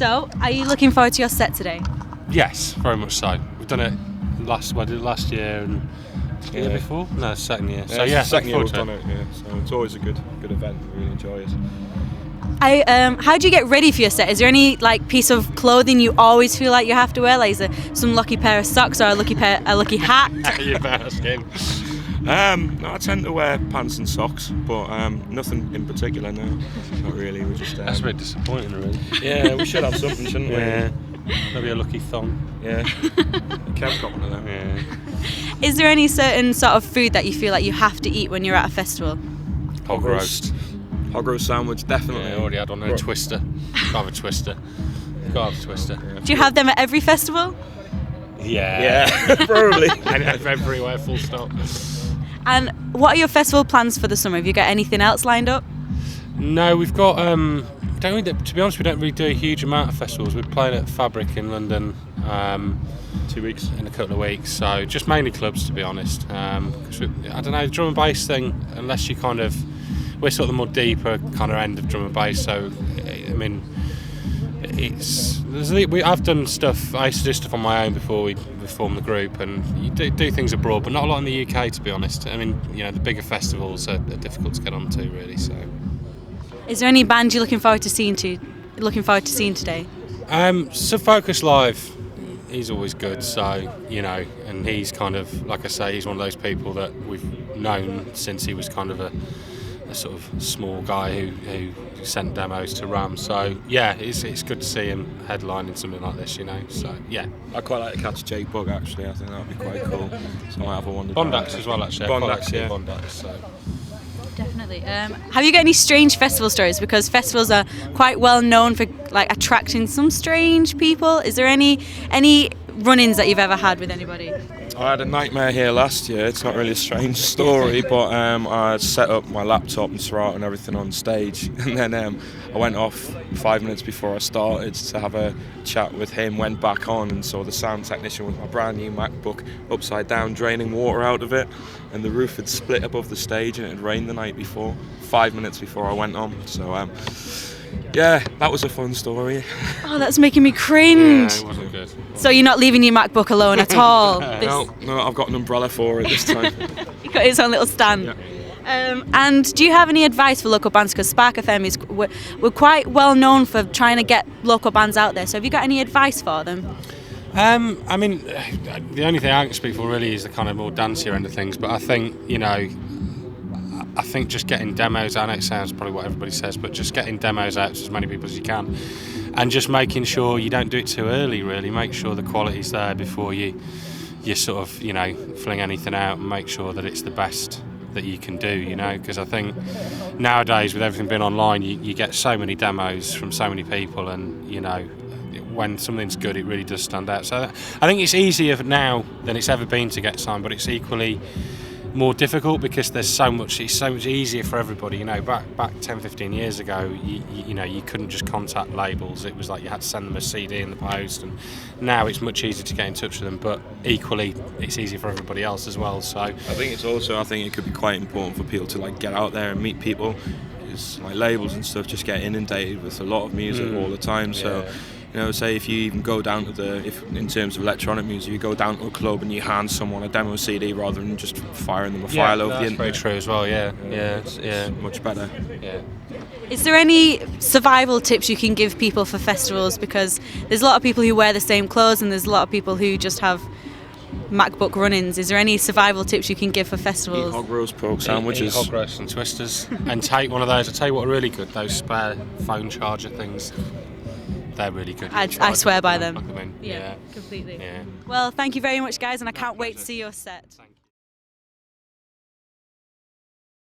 So, are you looking forward to your set today? Yes, very much so. We've done it last year and the year before? No, second year. So yeah, second year we've done it. Yeah, so it's always a good event. We really enjoy it. How do you get ready for your set? Is there any like piece of clothing you always feel like you have to wear? Like, is there some lucky pair of socks or a lucky hat? You're asking. No, I tend to wear pants and socks, but nothing in particular. No, not really. We just. That's a bit disappointing, really. Yeah, we should have something, shouldn't we? Yeah. Maybe a lucky thong. Yeah. Kev's got one of them. Yeah. Is there any certain sort of food that you feel like you have to eat when you're at a festival? Hog roast. Hog roast sandwich, definitely. Yeah, I already had one. A twister. Gotta have a twister. Gotta have a twister. Do you have them at every festival? Yeah. Yeah, probably. And everywhere, full stop. And what are your festival plans for the summer? Have you got anything else lined up? No, we've got. To be honest, we don't really do a huge amount of festivals. We're playing at Fabric in London 2 weeks. in a couple of weeks, so just mainly clubs, to be honest. 'Cause I don't know, the drum and bass thing, unless you kind of, we're sort of the more deeper kind of end of drum and bass. So I mean, I've done stuff. I used to do stuff on my own before we formed the group, and you do things abroad, but not a lot in the UK, to be honest. I mean, you know, the bigger festivals are difficult to get onto, really. So. Is there any band you're looking forward to seeing today? So Focus Live, he's always good. So you know, and he's kind of, like I say, he's one of those people that we've known since he was kind of a sort of small guy who sent demos to Ram. So yeah, it's good to see him headlining something like this, you know. So yeah, I'd quite like to catch Jake Bug actually. I think that would be quite cool. So I might have a wander. Bondax as well, actually. Bondax, yeah. Bondax, so. Definitely. Have you got any strange festival stories? Because festivals are quite well known for like attracting some strange people. Is there any run-ins that you've ever had with anybody? I had a nightmare here last year. It's not really a strange story, but I set up my laptop and Serato and everything on stage, and then I went off 5 minutes before I started to have a chat with him, went back on and saw the sound technician with my brand new MacBook upside down draining water out of it, and the roof had split above the stage and it had rained the night before, 5 minutes before I went on. So yeah, that was a fun story. Oh, that's making me cringe. Yeah, it wasn't good. So you're not leaving your MacBook alone at all? No, I've got an umbrella for it this time. You've got its own little stand. Yeah. And do you have any advice for local bands? Because Spark FM we're quite well known for trying to get local bands out there. So have you got any advice for them? I mean, the only thing I can speak for really is the kind of more dancier end of things. But I think, you know, just getting demos out, it sounds probably what everybody says, but just getting demos out to as many people as you can, and just making sure you don't do it too early, really. Make sure the quality's there before you sort of, you know, fling anything out, and make sure that it's the best that you can do, you know, because I think nowadays with everything being online, you get so many demos from so many people, and, you know, when something's good, it really does stand out. So I think it's easier now than it's ever been to get signed, but it's equally more difficult because it's so much easier for everybody. You know, back 10-15 years ago, you know, you couldn't just contact labels. It was like you had to send them a CD in the post, and now it's much easier to get in touch with them, but equally it's easier for everybody else as well. So I think it could be quite important for people to like get out there and meet people, because like labels and stuff just get inundated with a lot of music all the time. So you know, say if you even go down to in terms of electronic music, you go down to a club and you hand someone a demo CD rather than just firing them a file over the internet. Very true as well. Yeah. It's much better. Yeah. Is there any survival tips you can give people for festivals? Because there's a lot of people who wear the same clothes, and there's a lot of people who just have MacBook run-ins. Is there any survival tips you can give for festivals? Eat hog roast pork sandwiches. Eat hog roast and twisters, and take one of those. I tell you what are really good, those spare phone charger things. They're really good. I swear by them. Plug them in. Yeah, completely. Yeah. Well, thank you very much, guys, and I can't wait to see your set.